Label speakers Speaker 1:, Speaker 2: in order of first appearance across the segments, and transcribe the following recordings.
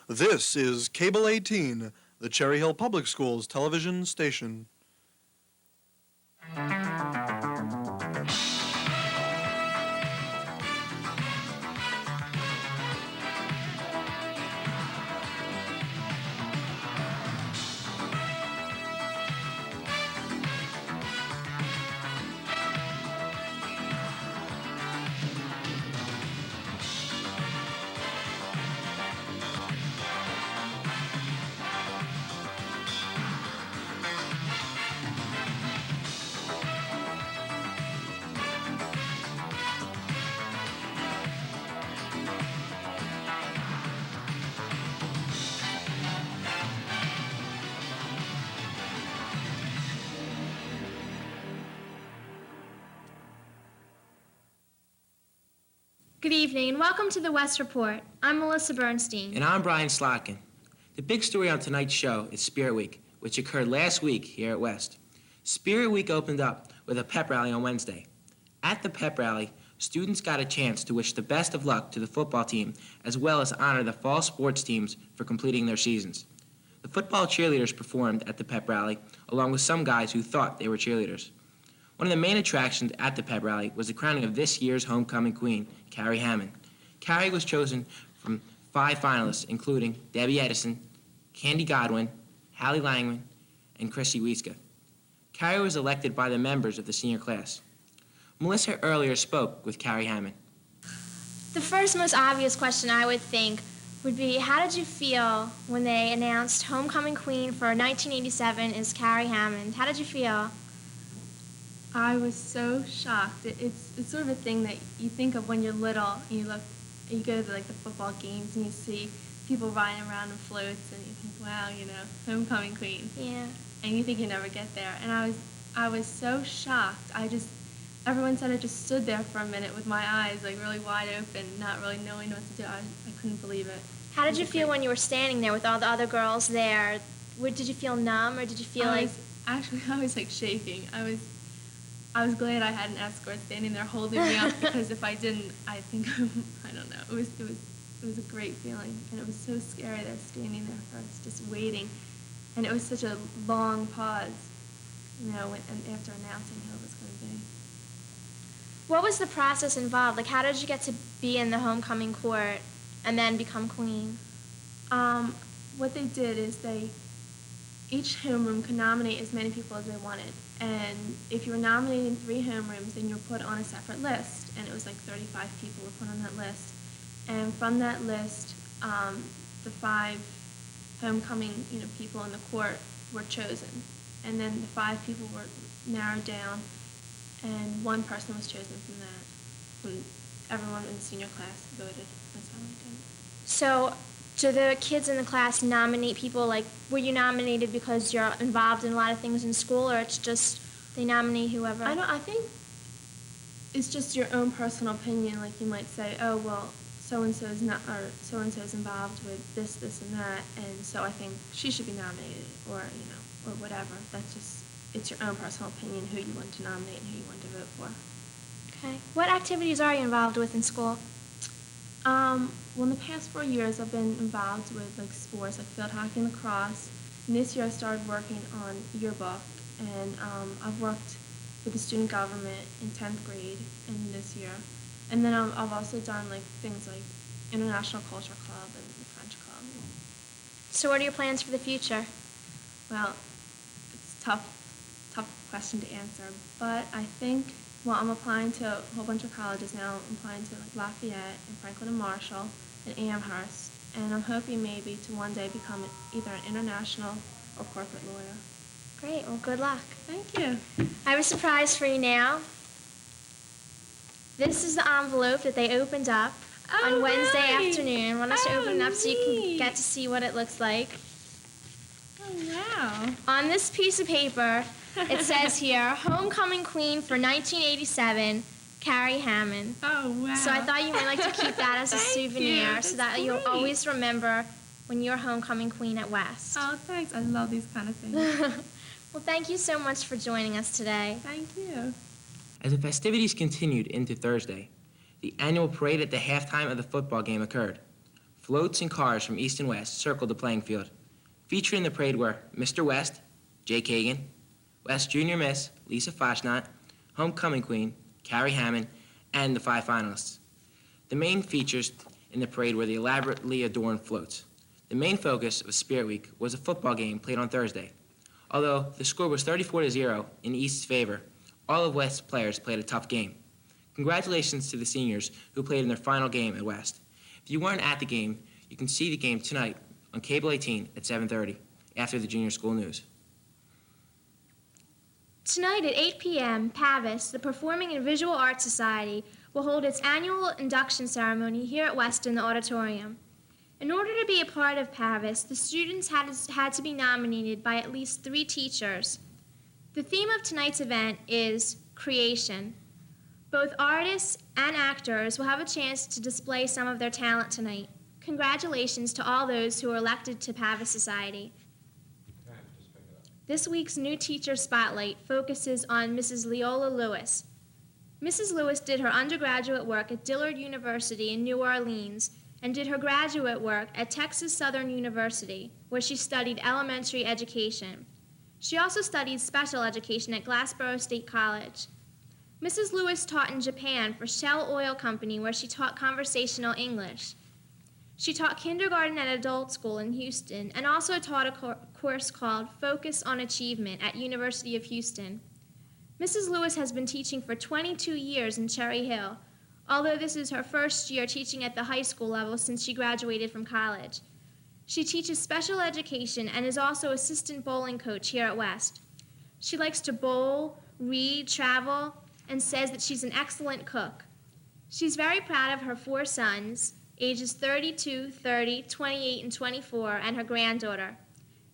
Speaker 1: This is Cable 18, the Cherry Hill Public Schools television station.
Speaker 2: Good evening and welcome to the West Report. I'm Melissa Bernstein.
Speaker 3: And I'm Brian Slotkin. The big story on tonight's show is Spirit Week, which occurred last week here at West. Spirit Week opened up with a pep rally on Wednesday. At the pep rally, students got a chance to wish the best of luck to the football team as well as honor the fall sports teams for completing their seasons. The football cheerleaders performed at the pep rally along with some guys who thought they were cheerleaders. One of the main attractions at the pep rally was the crowning of this year's homecoming queen, Carrie Hammond. Carrie was chosen from 5 finalists, including Debbie Edison, Candy Godwin, Hallie Langman, and Chrissy Wieska. Carrie was elected by the members of the senior class. Melissa earlier spoke with Carrie Hammond.
Speaker 2: The first most obvious question I would think would be, how did you feel when they announced homecoming queen for 1987 is Carrie Hammond? How did you feel?
Speaker 4: I was so shocked. It's sort of a thing that you think of when you're little. And you go to the football games and you see people riding around in floats and you think, wow, homecoming queen.
Speaker 2: Yeah.
Speaker 4: And you think you never get there. And I was so shocked. Everyone said I just stood there for a minute with my eyes really wide open, not really knowing what to do. I couldn't believe it.
Speaker 2: How did you feel when you were standing there with all the other girls there? Did you feel numb or did you feel
Speaker 4: I was shaking. I was glad I had an escort standing there holding me up because if I didn't, I think, I don't know. It was a great feeling, and it was so scary there standing there first, just waiting, and it was such a long pause, and after announcing who it was going to be.
Speaker 2: What was the process involved? How did you get to be in the homecoming court and then become queen?
Speaker 4: What they did is each homeroom could nominate as many people as they wanted. And if you were nominating 3 homerooms, then you were put on a separate list. And it was 35 people were put on that list. And from that list, the 5 homecoming people in the court were chosen. And then the 5 people were narrowed down, and 1 person was chosen from that. When everyone in the senior class voted. That's how we did it.
Speaker 2: So, do the kids in the class nominate people? Were you nominated because you're involved in a lot of things in school, or it's just they nominate whoever?
Speaker 4: I think it's just your own personal opinion. You might say, oh, well, so-and-so's not, or so-and-so's involved with this, this, and that, and so I think she should be nominated, or whatever. It's your own personal opinion who you want to nominate and who you want to vote for.
Speaker 2: Okay. What activities are you involved with in school?
Speaker 4: Well, in the past 4 years, I've been involved with sports, field hockey and lacrosse. And this year, I started working on yearbook, and I've worked with the student government in 10th grade in this year. And then I've also done things like International Culture Club and the French Club.
Speaker 2: So, what are your plans for the future?
Speaker 4: Well, it's a tough question to answer, but I think. Well, I'm applying to a whole bunch of colleges now. I'm applying to Lafayette and Franklin and Marshall and Amherst, and I'm hoping maybe to one day become either an international or corporate lawyer.
Speaker 2: Great. Well, good luck.
Speaker 4: Thank you.
Speaker 2: I have a surprise for you now. This is the envelope that they opened up on Wednesday afternoon. I want us to open it up so you can get to see what it looks like.
Speaker 4: Oh, wow.
Speaker 2: On this piece of paper, it says here, homecoming queen for 1987, Carrie Hammond.
Speaker 4: Oh, wow.
Speaker 2: So I thought you might like to keep that as a souvenir so that you'll always remember when you're homecoming queen at West.
Speaker 4: Oh, thanks. I love these kind of things.
Speaker 2: Well, thank you so much for joining us today.
Speaker 4: Thank you.
Speaker 3: As the festivities continued into Thursday, the annual parade at the halftime of the football game occurred. Floats and cars from east and west circled the playing field. Featured in the parade were Mr. West, Jake Kagan, West Junior Miss, Lisa Fashnot, Homecoming Queen, Carrie Hammond, and the 5 finalists. The main features in the parade were the elaborately adorned floats. The main focus of Spirit Week was a football game played on Thursday. Although the score was 34-0 in East's favor, all of West's players played a tough game. Congratulations to the seniors who played in their final game at West. If you weren't at the game, you can see the game tonight on Cable 18 at 7:30 after the junior school news.
Speaker 2: Tonight at 8 p.m., PAVIS, the Performing and Visual Arts Society, will hold its annual induction ceremony here at West in the auditorium. In order to be a part of PAVIS, the students had to be nominated by at least 3 teachers. The theme of tonight's event is creation. Both artists and actors will have a chance to display some of their talent tonight. Congratulations to all those who were elected to PAVIS Society. This week's new teacher spotlight focuses on Mrs. Leola Lewis. Mrs. Lewis did her undergraduate work at Dillard University in New Orleans and did her graduate work at Texas Southern University, where she studied elementary education. She also studied special education at Glassboro State College. Mrs. Lewis taught in Japan for Shell Oil Company, where she taught conversational English. She taught kindergarten at adult school in Houston and also taught a course called Focus on Achievement at University of Houston. Mrs. Lewis has been teaching for 22 years in Cherry Hill, although this is her first year teaching at the high school level since she graduated from college. She teaches special education and is also assistant bowling coach here at West. She likes to bowl, read, travel, and says that she's an excellent cook. She's very proud of her 4 sons, ages 32, 30, 28, and 24, and her granddaughter.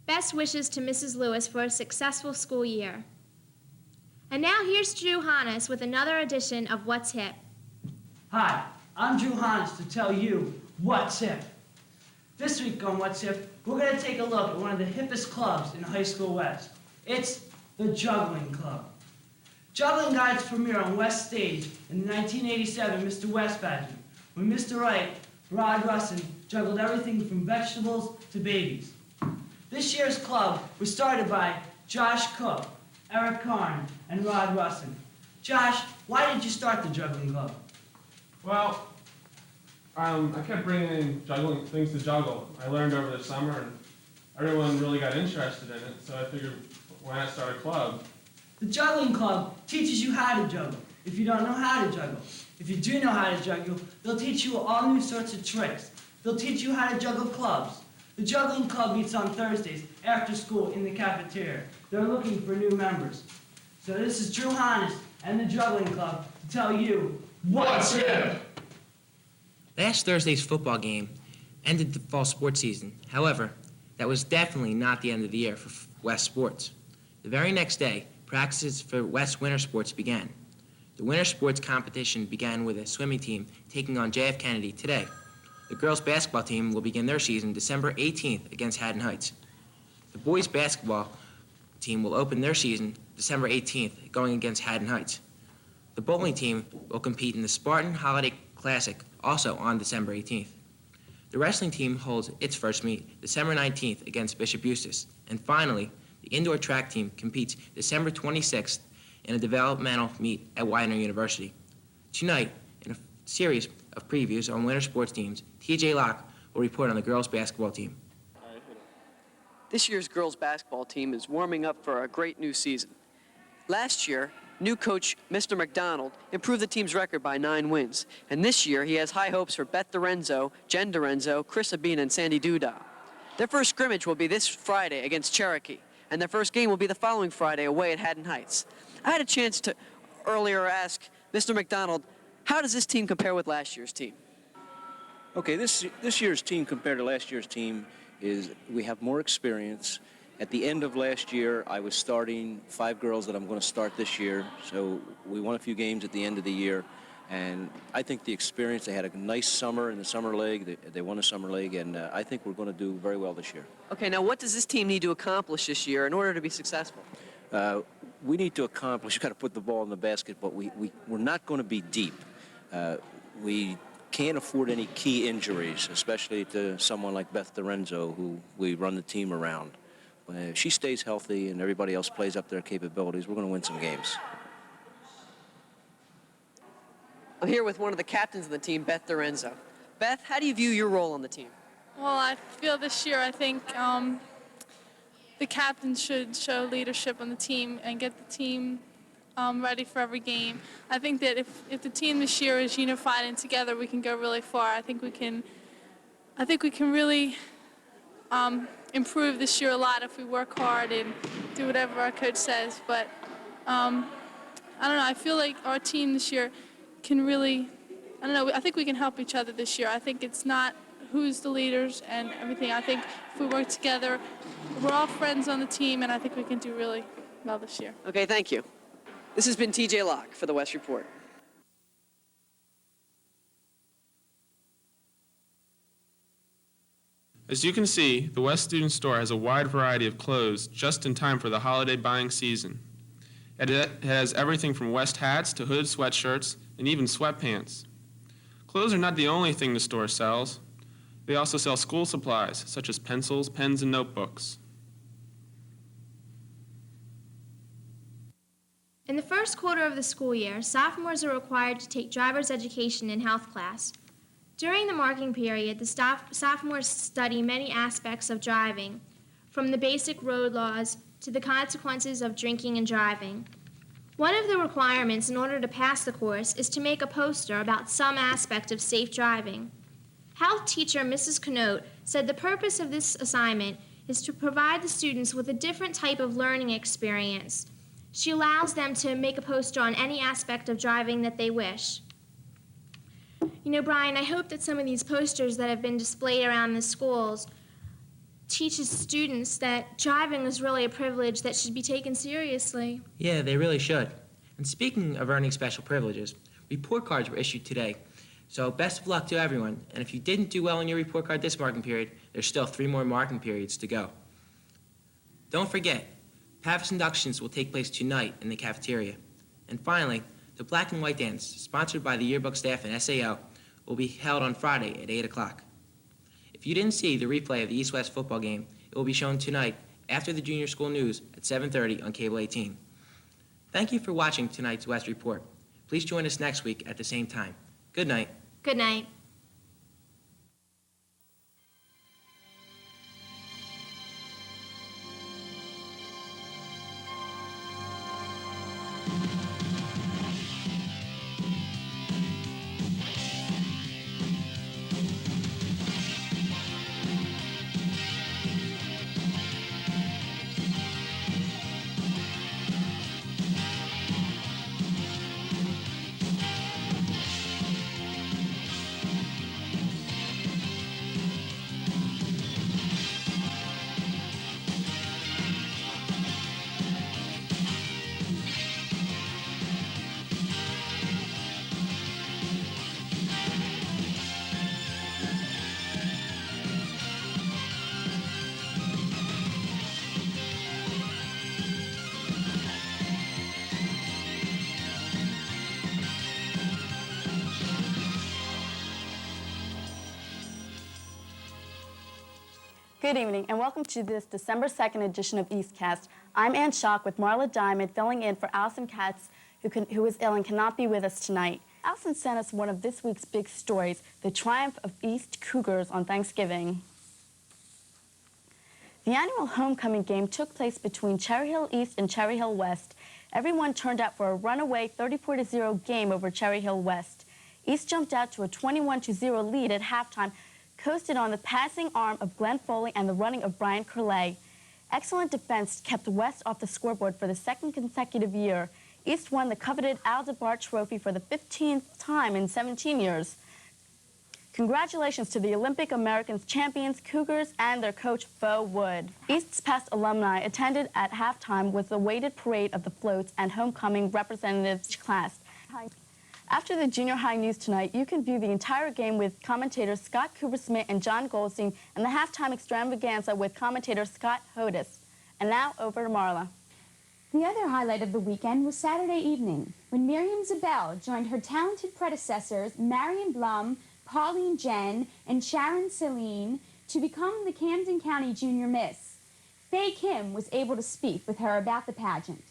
Speaker 2: Best wishes to Mrs. Lewis for a successful school year. And now here's Drew Hannes with another edition of What's Hip.
Speaker 5: Hi, I'm Drew Hannes to tell you what's hip. This week on What's Hip, we're going to take a look at one of the hippest clubs in High School West. It's the Juggling Club. Juggling got its premiere on West Stage in the 1987 Mr. West pageant, when Mr. Wright, Rod Russin, juggled everything from vegetables to babies. This year's club was started by Josh Cook, Eric Karn, and Rod Russin. Josh, why did you start the Juggling Club?
Speaker 6: Well, I kept bringing in things to juggle. I learned over the summer, and everyone really got interested in it, so I figured, why not start a club?
Speaker 5: The Juggling Club teaches you how to juggle, if you don't know how to juggle. If you do know how to juggle, they'll teach you all new sorts of tricks. They'll teach you how to juggle clubs. The Juggling Club meets on Thursdays after school in the cafeteria. They're looking for new members. So this is Drew Hannes and the Juggling Club to tell you what's hip.
Speaker 3: Last Thursday's football game ended the fall sports season. However, that was definitely not the end of the year for West sports. The very next day, practices for West winter sports began. The winter sports competition began with a swimming team taking on J.F. Kennedy today. The girls' basketball team will begin their season December 18th against Haddon Heights. The boys' basketball team will open their season December 18th going against Haddon Heights. The bowling team will compete in the Spartan Holiday Classic also on December 18th. The wrestling team holds its first meet December 19th against Bishop Eustace. And finally, the indoor track team competes December 26th in a developmental meet at Widener University. Tonight, in a series of previews on winter sports teams, TJ Locke will report on the girls' basketball team.
Speaker 7: This year's girls' basketball team is warming up for a great new season. Last year, new coach Mr. McDonald improved the team's record by 9 wins, and this year he has high hopes for Beth Dorenzo, Jen Dorenzo, Chris Abina, and Sandy Duda. Their first scrimmage will be this Friday against Cherokee, and their first game will be the following Friday away at Haddon Heights. I had a chance to earlier ask Mr. McDonald, how does this team compare with last year's team?
Speaker 8: Okay, this year's team compared to last year's team is we have more experience. At the end of last year, I was starting 5 girls that I'm going to start this year. So we won a few games at the end of the year. And I think the experience, they had a nice summer in the summer league. They won a summer league, and I think we're going to do very well this year.
Speaker 7: Okay, now what does this team need to accomplish this year in order to be successful?
Speaker 8: We need to accomplish, we've got to put the ball in the basket, but we're not going to be deep. We can't afford any key injuries, especially to someone like Beth Dorenzo, who we run the team around. But if she stays healthy and everybody else plays up their capabilities, we're going to win some games.
Speaker 7: I'm here with one of the captains of the team, Beth Dorenzo. Beth, how do you view your role on the team?
Speaker 9: Well, I feel this year, I think the captain should show leadership on the team and get the team ready for every game. I think that if the team this year is unified and together, we can go really far. I think we can really improve this year a lot if we work hard and do whatever our coach says. But I don't know. I feel like our team this year can really, I don't know. I think we can help each other this year. I think it's not who's the leaders and everything. I think if we work together, we're all friends on the team, and I think we can do really well this year.
Speaker 7: Okay, thank you. This has been TJ Locke for the West Report.
Speaker 6: As you can see, the West Student Store has a wide variety of clothes just in time for the holiday buying season. It has everything from West hats to hooded sweatshirts and even sweatpants. Clothes are not the only thing the store sells. They also sell school supplies, such as pencils, pens, and notebooks.
Speaker 2: In the first quarter of the school year, sophomores are required to take driver's education and health class. During the marking period, the sophomores study many aspects of driving, from the basic road laws to the consequences of drinking and driving. One of the requirements in order to pass the course is to make a poster about some aspect of safe driving. Health teacher Mrs. Connote said the purpose of this assignment is to provide the students with a different type of learning experience. She allows them to make a poster on any aspect of driving that they wish. You know, Brian, I hope that some of these posters that have been displayed around the schools teaches students that driving is really a privilege that should be taken seriously.
Speaker 3: Yeah, they really should. And speaking of earning special privileges, report cards were issued today. So best of luck to everyone. And if you didn't do well on your report card this marking period, there's still 3 more marking periods to go. Don't forget, PAVS inductions will take place tonight in the cafeteria. And finally, the Black and White Dance, sponsored by the yearbook staff and SAO, will be held on Friday at 8 o'clock. If you didn't see the replay of the East-West football game, it will be shown tonight after the junior school news at 7:30 on Cable 18. Thank you for watching tonight's West Report. Please join us next week at the same time. Good night.
Speaker 2: Good night.
Speaker 10: Good evening, and welcome to this December 2nd edition of EastCast. I'm Ann Schock with Marla Diamond, filling in for Allison Katz, who is ill and cannot be with us tonight. Allison sent us one of this week's big stories, the triumph of East Cougars on Thanksgiving. The annual homecoming game took place between Cherry Hill East and Cherry Hill West. Everyone turned out for a runaway 34-0 game over Cherry Hill West. East jumped out to a 21-0 lead at halftime, coasted on the passing arm of Glenn Foley and the running of Brian Curlay. Excellent defense kept West off the scoreboard for the second consecutive year. East won the coveted Al DeBar Trophy for the 15th time in 17 years. Congratulations to the Olympic Americans champions, Cougars, and their coach, Bo Wood. East's past alumni attended at halftime with the weighted parade of the floats and homecoming representatives class. After the junior high news tonight, you can view the entire game with commentators Scott Cooper-Smith and John Goldstein and the halftime extravaganza with commentator Scott Hodis. And now, over to Marla.
Speaker 11: The other highlight of the weekend was Saturday evening, when Miriam Zabel joined her talented predecessors, Marion Blum, Pauline Jen, and Sharon Celine to become the Camden County Junior Miss. Faye Kim was able to speak with her about the pageant.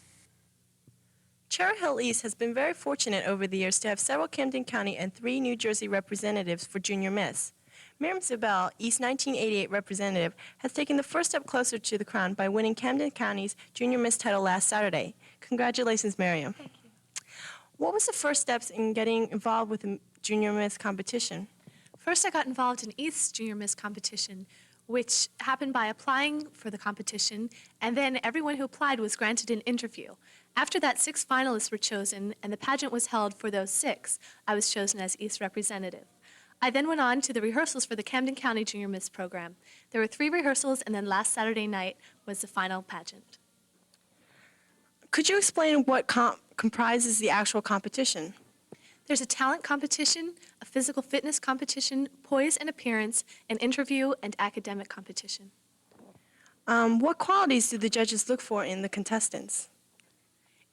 Speaker 12: Cherry Hill East has been very fortunate over the years to have several Camden County and 3 New Jersey representatives for Junior Miss. Miriam Zabel, East 1988 representative, has taken the first step closer to the crown by winning Camden County's Junior Miss title last Saturday. Congratulations, Miriam.
Speaker 13: Thank you.
Speaker 12: What was the first steps in getting involved with the Junior Miss competition?
Speaker 13: First, I got involved in East's Junior Miss competition, which happened by applying for the competition, and then everyone who applied was granted an interview. After that, 6 finalists were chosen, and the pageant was held for those 6. I was chosen as East representative. I then went on to the rehearsals for the Camden County Junior Miss program. There were 3 rehearsals, and then last Saturday night was the final pageant.
Speaker 12: Could you explain what comprises the actual competition?
Speaker 13: There's a talent competition, a physical fitness competition, poise and appearance, an interview, and academic competition.
Speaker 12: What qualities do the judges look for in the contestants?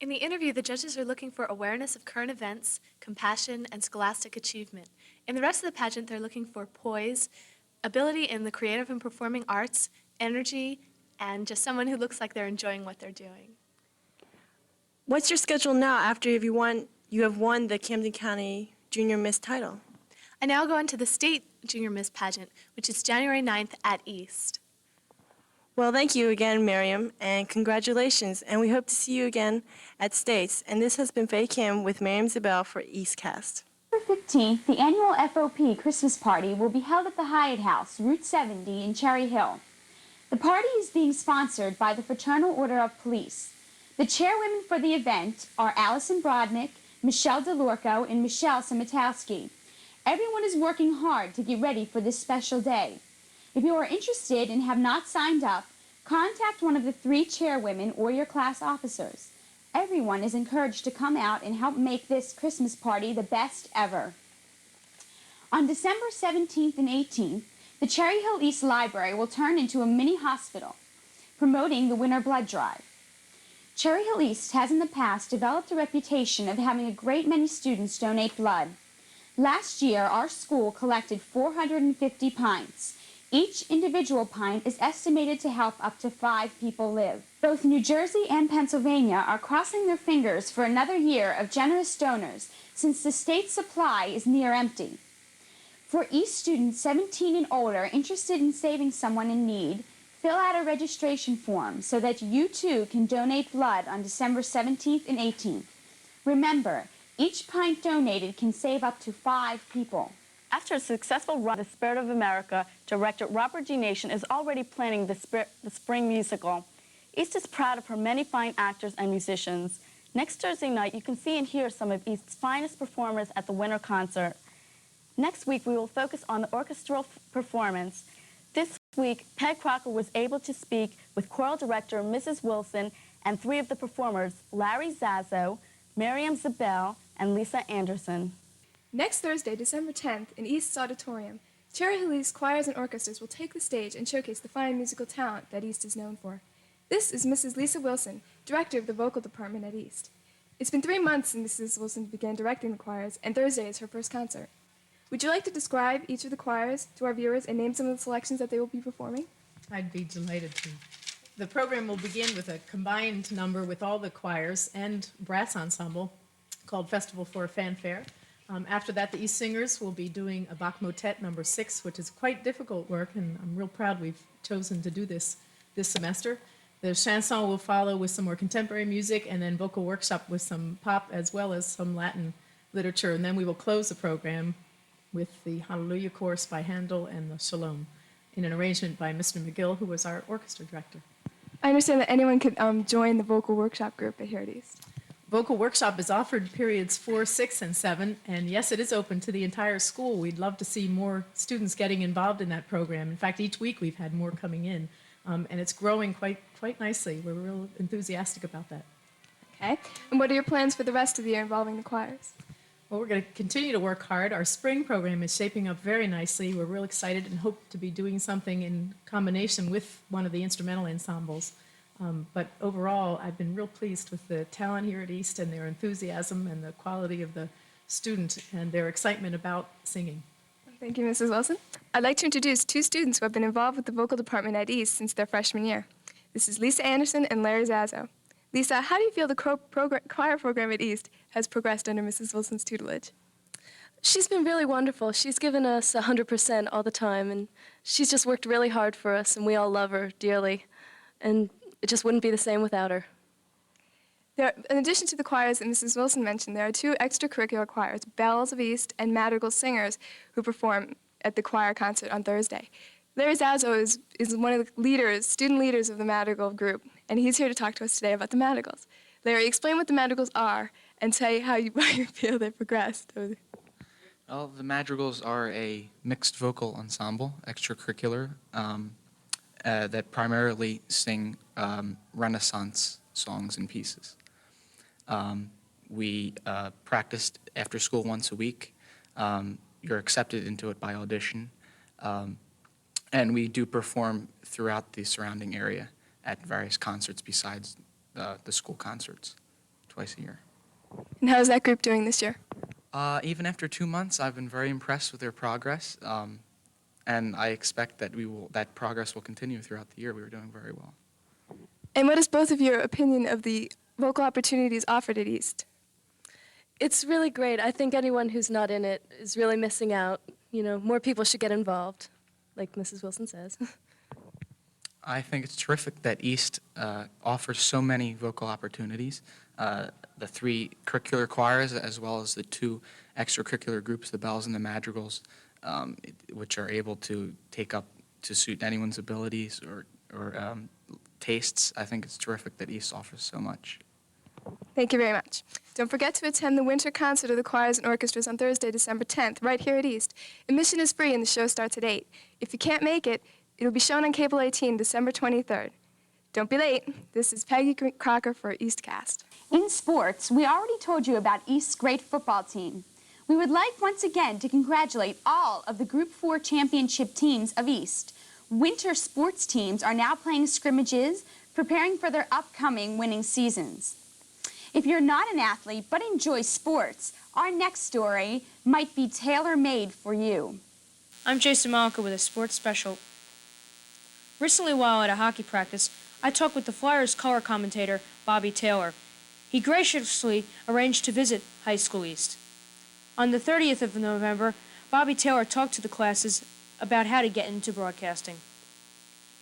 Speaker 13: In the interview, the judges are looking for awareness of current events, compassion, and scholastic achievement. In the rest of the pageant, they're looking for poise, ability in the creative and performing arts, energy, and just someone who looks like they're enjoying what they're doing.
Speaker 12: What's your schedule now after you have won the Camden County Junior Miss title?
Speaker 13: I now go on to the state Junior Miss pageant, which is January 9th at East.
Speaker 12: Well, thank you again, Miriam, and congratulations. And we hope to see you again at States. And this has been Faye Kim with Miriam Zabel for EastCast.
Speaker 11: December 15th, the annual FOP Christmas party will be held at the Hyatt House, Route 70 in Cherry Hill. The party is being sponsored by the Fraternal Order of Police. The chairwomen for the event are Allison Brodnick, Michelle DeLorco, and Michelle Samatowski. Everyone is working hard to get ready for this special day. If you are interested and have not signed up, contact one of the 3 chairwomen or your class officers. Everyone is encouraged to come out and help make this Christmas party the best ever. On December 17th and 18th, the Cherry Hill East Library will turn into a mini hospital, promoting the Winter Blood Drive. Cherry Hill East has in the past developed a reputation of having a great many students donate blood. Last year, our school collected 450 pints. Each individual pint is estimated to help up to 5 people live. Both New Jersey and Pennsylvania are crossing their fingers for another year of generous donors since the state supply is near empty. For East students 17 and older interested in saving someone in need, fill out a registration form so that you too can donate blood on December 17th and 18th. Remember, each pint donated can save up to 5 people.
Speaker 10: After a successful run, The Spirit of America, director Robert G. Nation is already planning the spring musical. East is proud of her many fine actors and musicians. Next Thursday night, you can see and hear some of East's finest performers at the winter concert. Next week, we will focus on the orchestral performance. This week, Peg Crocker was able to speak with choral director Mrs. Wilson and 3 of the performers, Larry Zazzo, Miriam Zabel, and Lisa Anderson.
Speaker 4: Next Thursday, December 10th, in East's Auditorium, Cherry Hill East choirs and orchestras will take the stage and showcase the fine musical talent that East is known for. This is Mrs. Lisa Wilson, director of the vocal department at East. It's been 3 months since Mrs. Wilson began directing the choirs, and Thursday is her first concert. Would you like to describe each of the choirs to our viewers and name some of the selections that they will be performing?
Speaker 14: I'd be delighted to. The program will begin with a combined number with all the choirs and brass ensemble called Festival for a Fanfare. After that, the East Singers will be doing a Bach Motet number 6, which is quite difficult work, and I'm real proud we've chosen to do this semester. The chanson will follow with some more contemporary music, and then vocal workshop with some pop as well as some Latin literature, and then we will close the program with the Hallelujah Chorus by Handel and the Shalom in an arrangement by Mr. McGill, who was our orchestra director.
Speaker 4: I understand that anyone could join the vocal workshop group at here at East.
Speaker 14: Vocal workshop is offered periods 4, 6, and 7, and yes, it is open to the entire school. We'd love to see more students getting involved in that program. In fact, each week we've had more coming in, and it's growing quite nicely. We're real enthusiastic about that.
Speaker 4: Okay, and what are your plans for the rest of the year involving the choirs?
Speaker 14: Well, we're going to continue to work hard. Our spring program is shaping up very nicely. We're real excited and hope to be doing something in combination with one of the instrumental ensembles. But overall, I've been real pleased with the talent here at East and their enthusiasm and the quality of the student and their excitement about singing.
Speaker 15: Thank you, Mrs. Wilson. I'd like to introduce two students who have been involved with the vocal department at East since their freshman year. This is Lisa Anderson and Larry Zazzo. Lisa, how do you feel the choir program at East has progressed under Mrs. Wilson's tutelage?
Speaker 16: She's been really wonderful. She's given us 100% all the time, and she's just worked really hard for us, and we all love her dearly. And it just wouldn't be the same without her.
Speaker 15: In addition to the choirs that Mrs. Wilson mentioned, there are two extracurricular choirs, Bells of East and Madrigal Singers, who perform at the choir concert on Thursday. Larry Zazzo is one of the leaders, student leaders of the Madrigal group, and he's here to talk to us today about the Madrigals. Larry, explain what the Madrigals are and say how you feel they've progressed.
Speaker 17: Well, the Madrigals are a mixed vocal ensemble, extracurricular, that primarily sing Renaissance songs and pieces. We practiced after school once a week. You're accepted into it by audition. And we do perform throughout the surrounding area at various concerts besides the school concerts twice a year.
Speaker 15: And how is that group doing this year?
Speaker 17: Even after 2 months, I've been very impressed with their progress, and I expect that that progress will continue throughout the year. We were doing very well.
Speaker 15: And what is both of your opinion of the vocal opportunities offered at East?
Speaker 16: It's really great. I think anyone who's not in it is really missing out. You know, more people should get involved, like Mrs. Wilson says.
Speaker 17: I think it's terrific that East offers so many vocal opportunities. The 3 curricular choirs, as well as the 2 extracurricular groups, the Bells and the Madrigals, which are able to take up to suit anyone's abilities or tastes. I think it's terrific that East offers so much.
Speaker 15: Thank you very much. Don't forget to attend the winter concert of the choirs and orchestras on Thursday, December 10th, right here at East. Admission is free and the show starts at 8. If you can't make it, it'll be shown on Cable 18, December 23rd. Don't be late. This is Peggy Crocker for EastCast.
Speaker 11: In sports, we already told you about East's great football team. We would like once again to congratulate all of the Group 4 championship teams of East. Winter sports teams are now playing scrimmages, preparing for their upcoming winning seasons. If you're not an athlete but enjoy sports, our next story might be tailor-made for you.
Speaker 18: I'm Jason Malka with a sports special. Recently, while at a hockey practice, I talked with the Flyers color commentator, Bobby Taylor. He graciously arranged to visit High School East. On the 30th of November, Bobby Taylor talked to the classes about how to get into broadcasting.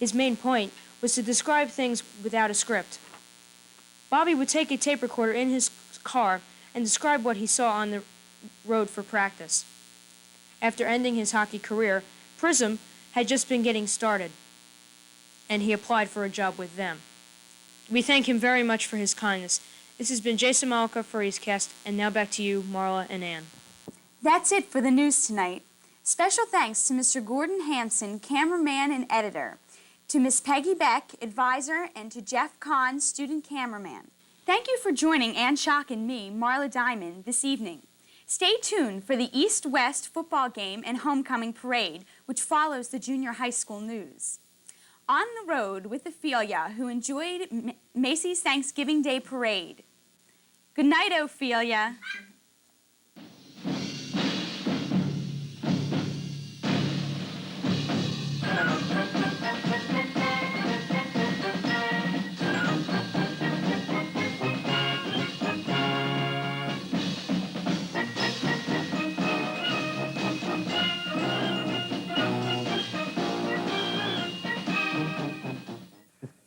Speaker 18: His main point was to describe things without a script. Bobby would take a tape recorder in his car and describe what he saw on the road for practice. After ending his hockey career, Prism had just been getting started, and he applied for a job with them. We thank him very much for his kindness. This has been Jason Malka for EastCast, and now back to you, Marla and Ann.
Speaker 11: That's it for the news tonight. Special thanks to Mr. Gordon Hanson, cameraman and editor, to Miss Peggy Beck, advisor, and to Jeff Kahn, student cameraman. Thank you for joining Ann Schock and me, Marla Diamond, this evening. Stay tuned for the East-West football game and homecoming parade, which follows the junior high school news. On the road with Ophelia, who enjoyed Macy's Thanksgiving Day Parade. Good night, Ophelia.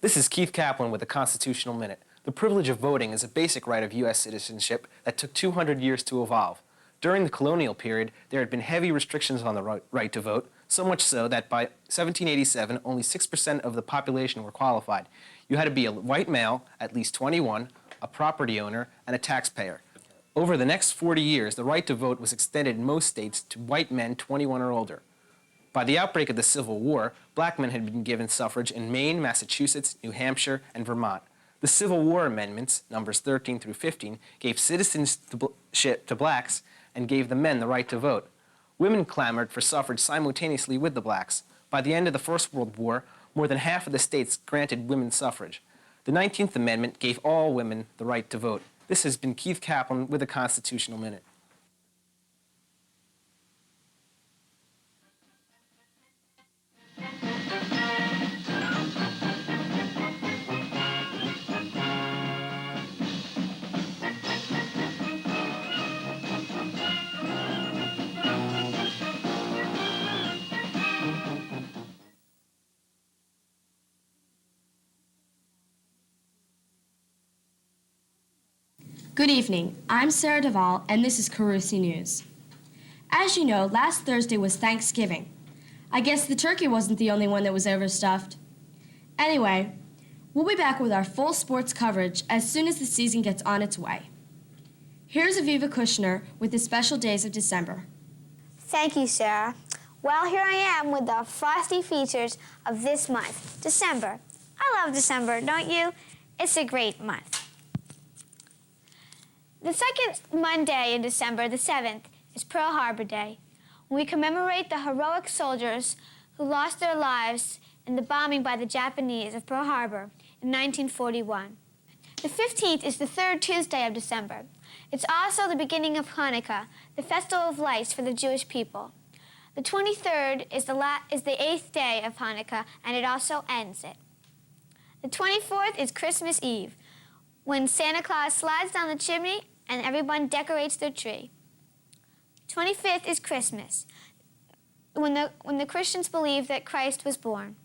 Speaker 3: This is Keith Kaplan with the Constitutional Minute. The privilege of voting is a basic right of U.S. citizenship that took 200 years to evolve. During the colonial period, there had been heavy restrictions on the right to vote, so much so that by 1787, only 6% of the population were qualified. You had to be a white male, at least 21, a property owner, and a taxpayer. Over the next 40 years, the right to vote was extended in most states to white men 21 or older. By the outbreak of the Civil War, black men had been given suffrage in Maine, Massachusetts, New Hampshire, and Vermont. The Civil War amendments, numbers 13 through 15, gave citizenship to blacks and gave the men the right to vote. Women clamored for suffrage simultaneously with the blacks. By the end of the First World War, more than half of the states granted women suffrage. The 19th Amendment gave all women the right to vote. This has been Keith Kaplan with the Constitutional Minute.
Speaker 10: Good evening. I'm Sarah Duvall, and this is Carusi News. As you know, last Thursday was Thanksgiving. I guess the turkey wasn't the only one that was overstuffed. Anyway, we'll be back with our full sports coverage as soon as the season gets on its way. Here's Aviva Kushner with the special days of December.
Speaker 19: Thank you, Sarah. Well, here I am with the frosty features of this month, December. I love December, don't you? It's a great month. The second Monday in December, the 7th, is Pearl Harbor Day, when we commemorate the heroic soldiers who lost their lives in the bombing by the Japanese of Pearl Harbor in 1941. The 15th is the third Tuesday of December. It's also the beginning of Hanukkah, the festival of lights for the Jewish people. The 23rd is the 8th day of Hanukkah, and it also ends it. The 24th is Christmas Eve, when Santa Claus slides down the chimney and everyone decorates their tree. 25th is Christmas, when the Christians believe that Christ was born.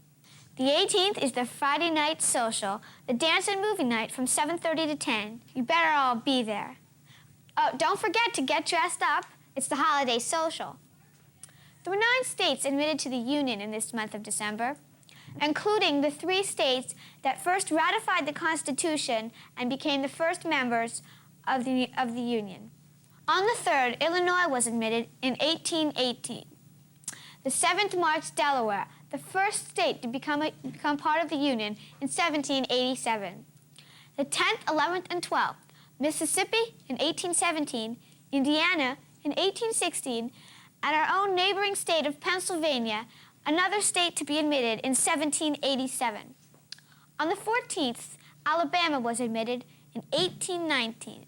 Speaker 19: The 18th is the Friday night social, the dance and movie night from 7:30 to 10. You better all be there. Oh, don't forget to get dressed up. It's the holiday social. There were 9 states admitted to the Union in this month of December, including the 3 states that first ratified the Constitution and became the first members of the Union. On the 3rd, Illinois was admitted in 1818. The 7th marks Delaware, the first state to become part of the Union in 1787. The 10th, 11th, and 12th, Mississippi in 1817, Indiana in 1816, and our own neighboring state of Pennsylvania, another state to be admitted in 1787. On the 14th, Alabama was admitted in 1819.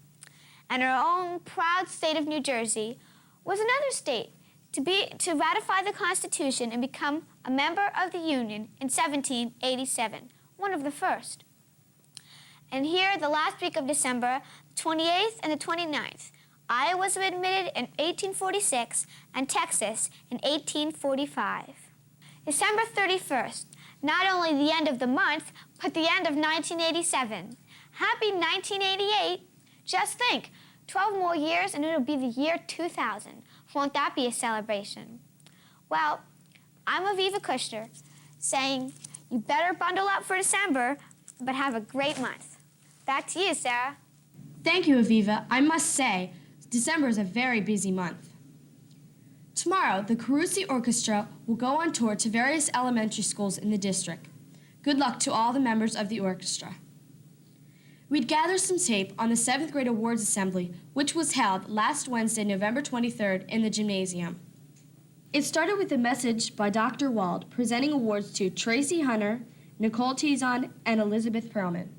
Speaker 19: And our own proud state of New Jersey was another state to ratify the Constitution and become a member of the Union in 1787, one of the first. And here, the last week of December, the 28th and the 29th, Iowa was admitted in 1846 and Texas in 1845. December 31st, not only the end of the month, but the end of 1987. Happy 1988! Just think, 12 more years and it'll be the year 2000. Won't that be a celebration? Well, I'm Aviva Kushner, saying you better bundle up for December, but have a great month. Back to you, Sarah.
Speaker 10: Thank you, Aviva. I must say, December is a very busy month. Tomorrow, the Carusi Orchestra will go on tour to various elementary schools in the district. Good luck to all the members of the orchestra. We'd gathered some tape on the 7th grade awards assembly, which was held last Wednesday, November 23rd, in the gymnasium. It started with a message by Dr. Wald presenting awards to Tracy Hunter, Nicole Tizon, and Elizabeth Perlman.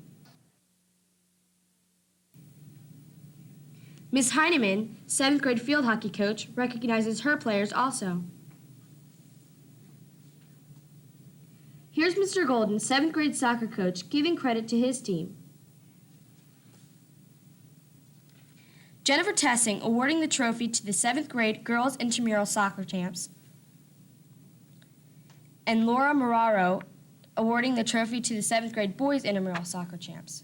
Speaker 10: Ms. Heineman, 7th grade field hockey coach, recognizes her players also. Here's Mr. Golden, 7th grade soccer coach, giving credit to his team. Jennifer Tessing awarding the trophy to the 7th grade girls intramural soccer champs. And Laura Moraro awarding the trophy to the 7th grade boys intramural soccer champs.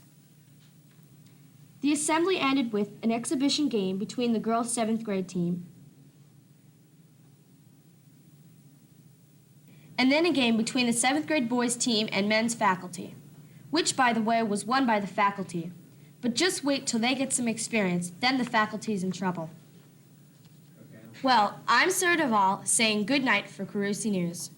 Speaker 10: The assembly ended with an exhibition game between the girls' 7th grade team and then a game between the 7th grade boys team and men's faculty, which, by the way, was won by the faculty. But just wait till they get some experience, then the faculty's in trouble. Well, I'm Sarah Duvall, saying good night for Carusi News.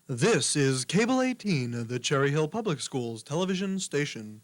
Speaker 1: This is Cable 18, the Cherry Hill Public Schools television station.